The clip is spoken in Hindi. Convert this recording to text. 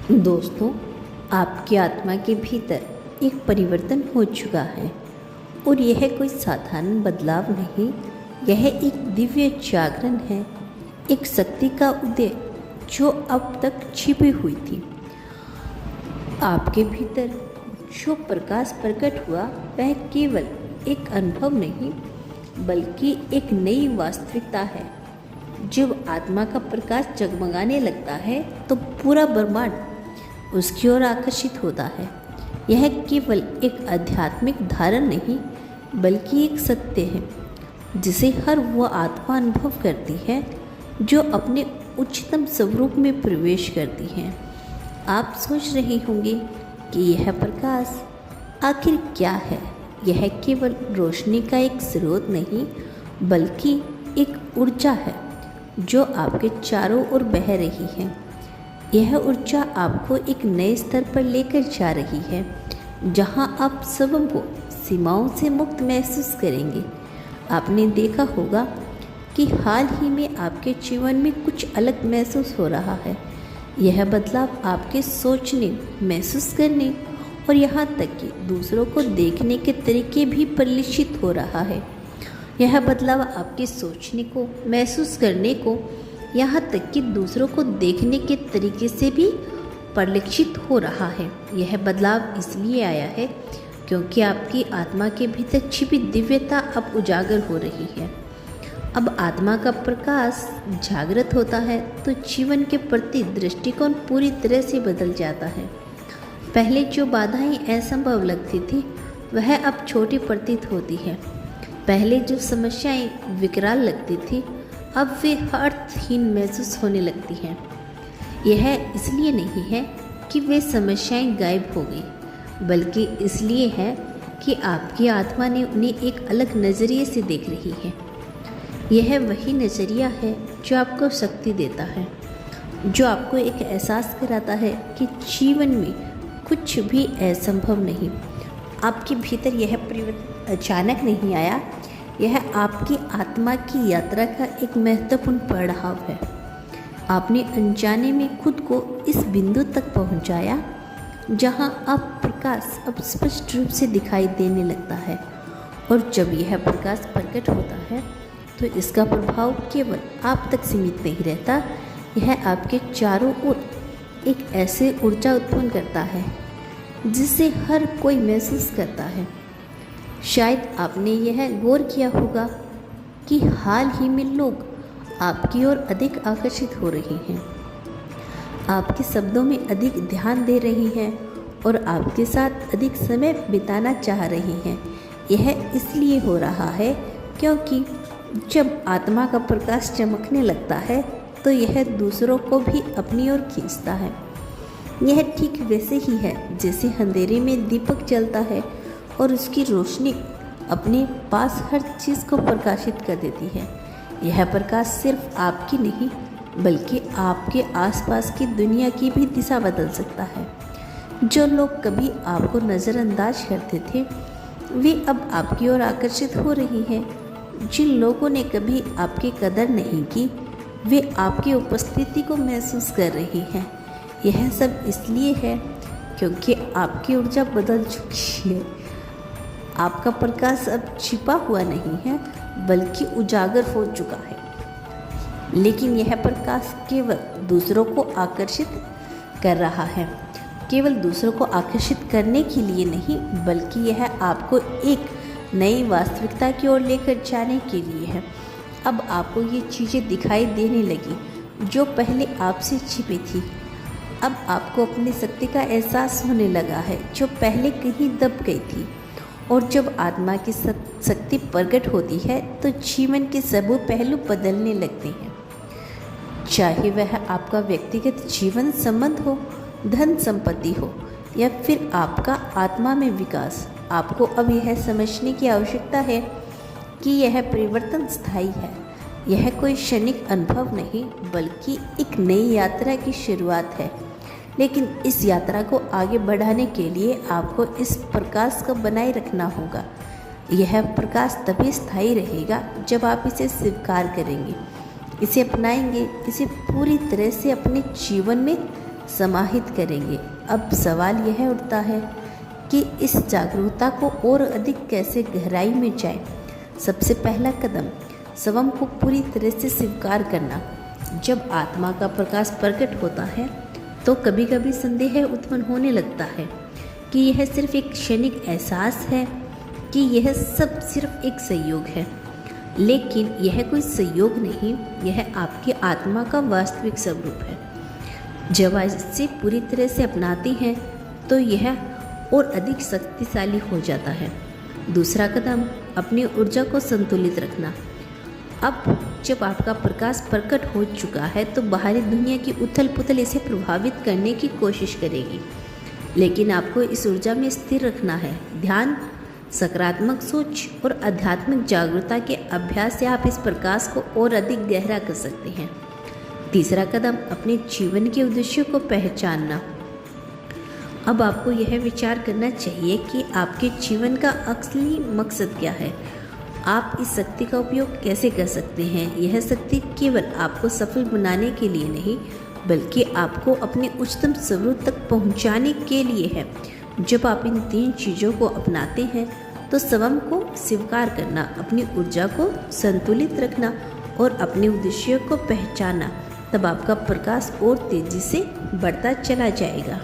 दोस्तों, आपकी आत्मा के भीतर एक परिवर्तन हो चुका है और यह कोई साधारण बदलाव नहीं, यह एक दिव्य जागरण है, एक शक्ति का उदय जो अब तक छिपी हुई थी। आपके भीतर जो प्रकाश प्रकट हुआ वह केवल एक अनुभव नहीं बल्कि एक नई वास्तविकता है। जब आत्मा का प्रकाश जगमगाने लगता है तो पूरा ब्रह्मांड उसकी ओर आकर्षित होता है। यह केवल एक आध्यात्मिक धारण नहीं बल्कि एक सत्य है जिसे हर वह आत्मा अनुभव करती है जो अपने उच्चतम स्वरूप में प्रवेश करती है। आप सोच रहे होंगे कि यह प्रकाश आखिर क्या है। यह केवल रोशनी का एक स्रोत नहीं बल्कि एक ऊर्जा है जो आपके चारों ओर बह रही है। यह ऊर्जा आपको एक नए स्तर पर लेकर जा रही है जहां आप स्वयं को सीमाओं से मुक्त महसूस करेंगे। आपने देखा होगा कि हाल ही में आपके जीवन में कुछ अलग महसूस हो रहा है। यह बदलाव आपके सोचने, महसूस करने और यहाँ तक कि दूसरों को देखने के तरीके भी परिलक्षित हो रहा है। यह बदलाव आपके सोचने को, महसूस करने को, यहाँ तक कि दूसरों को देखने के तरीके से भी परिलक्षित हो रहा है। यह बदलाव इसलिए आया है क्योंकि आपकी आत्मा के भीतर छिपी दिव्यता अब उजागर हो रही है। अब आत्मा का प्रकाश जागृत होता है तो जीवन के प्रति दृष्टिकोण पूरी तरह से बदल जाता है। पहले जो बाधाएं असंभव लगती थी वह अब छोटी प्रतीत होती है। पहले जो समस्याएं विकराल लगती थी अब वे अर्थहीन महसूस होने लगती हैं। यह इसलिए नहीं है कि वे समस्याएं गायब हो गई बल्कि इसलिए है कि आपकी आत्मा ने उन्हें एक अलग नज़रिए से देख रही है। यह वही नज़रिया है जो आपको शक्ति देता है, जो आपको एक एहसास कराता है कि जीवन में कुछ भी असंभव नहीं। आपके भीतर यह परिवर्तन अचानक नहीं आया, यह आपकी आत्मा की यात्रा का एक महत्वपूर्ण पड़ाव है। आपने अनजाने में खुद को इस बिंदु तक पहुंचाया जहां अब प्रकाश अब स्पष्ट रूप से दिखाई देने लगता है। और जब यह प्रकाश प्रकट होता है तो इसका प्रभाव केवल आप तक सीमित नहीं रहता, यह आपके चारों ओर एक ऐसे ऊर्जा उत्पन्न करता है जिसे हर कोई महसूस करता है। शायद आपने यह गौर किया होगा कि हाल ही में लोग आपकी ओर अधिक आकर्षित हो रहे हैं, आपके शब्दों में अधिक ध्यान दे रही हैं और आपके साथ अधिक समय बिताना चाह रहे हैं। यह इसलिए हो रहा है क्योंकि जब आत्मा का प्रकाश चमकने लगता है तो यह दूसरों को भी अपनी ओर खींचता है। यह ठीक वैसे ही है जैसे अंधेरे में दीपक जलता है और उसकी रोशनी अपने पास हर चीज़ को प्रकाशित कर देती है। यह प्रकाश सिर्फ आपकी नहीं बल्कि आपके आसपास की दुनिया की भी दिशा बदल सकता है। जो लोग कभी आपको नज़रअंदाज करते थे वे अब आपकी ओर आकर्षित हो रही हैं। जिन लोगों ने कभी आपकी कदर नहीं की वे आपकी उपस्थिति को महसूस कर रही हैं। यह सब इसलिए है क्योंकि आपकी ऊर्जा बदल चुकी है। आपका प्रकाश अब छिपा हुआ नहीं है बल्कि उजागर हो चुका है। लेकिन यह प्रकाश केवल दूसरों को आकर्षित कर रहा है, केवल दूसरों को आकर्षित करने के लिए नहीं बल्कि यह आपको एक नई वास्तविकता की ओर लेकर जाने के लिए है। अब आपको ये चीज़ें दिखाई देने लगी जो पहले आपसे छिपी थी। अब आपको अपनी शक्ति का एहसास होने लगा है जो पहले कहीं दब गई थी। और जब आत्मा की शक्ति प्रकट होती है तो जीवन के सभी पहलू बदलने लगते हैं। चाहे वह आपका व्यक्तिगत जीवन संबंध हो, धन संपत्ति हो या फिर आपका आत्मा में विकास, आपको अब यह समझने की आवश्यकता है कि यह परिवर्तन स्थायी है। यह कोई क्षणिक अनुभव नहीं बल्कि एक नई यात्रा की शुरुआत है। लेकिन इस यात्रा को आगे बढ़ाने के लिए आपको इस प्रकाश को बनाए रखना होगा। यह प्रकाश तभी स्थायी रहेगा जब आप इसे स्वीकार करेंगे, इसे अपनाएंगे, इसे पूरी तरह से अपने जीवन में समाहित करेंगे। अब सवाल यह उठता है कि इस जागरूकता को और अधिक कैसे गहराई में जाए। सबसे पहला कदम स्वयं को पूरी तरह से स्वीकार करना। जब आत्मा का प्रकाश प्रकट होता है तो कभी कभी संदेह उत्पन्न होने लगता है कि यह सिर्फ एक क्षणिक एहसास है, कि यह सब सिर्फ एक संयोग है। लेकिन यह कोई संयोग नहीं, यह आपकी आत्मा का वास्तविक स्वरूप है। जब आप इसे पूरी तरह से अपनाते हैं तो यह और अधिक शक्तिशाली हो जाता है। दूसरा कदम अपनी ऊर्जा को संतुलित रखना। अब जब आपका प्रकाश प्रकट हो चुका है तो बाहरी दुनिया की उथल पुथल इसे प्रभावित करने की कोशिश करेगी, लेकिन आपको इस ऊर्जा में स्थिर रखना है। ध्यान, सकारात्मक सोच और आध्यात्मिक जागरूकता के अभ्यास से आप इस प्रकाश को और अधिक गहरा कर सकते हैं। तीसरा कदम अपने जीवन के उद्देश्य को पहचानना। अब आपको यह विचार करना चाहिए कि आपके जीवन का असली मकसद क्या है। आप इस शक्ति का उपयोग कैसे कर सकते हैं। यह शक्ति केवल आपको सफल बनाने के लिए नहीं, बल्कि आपको अपने उच्चतम स्वरूप तक पहुंचाने के लिए है। जब आप इन 3 चीज़ों को अपनाते हैं तो स्वयं को स्वीकार करना, अपनी ऊर्जा को संतुलित रखना और अपने उद्देश्य को पहचानना, तब आपका प्रकाश और तेजी से बढ़ता चला जाएगा।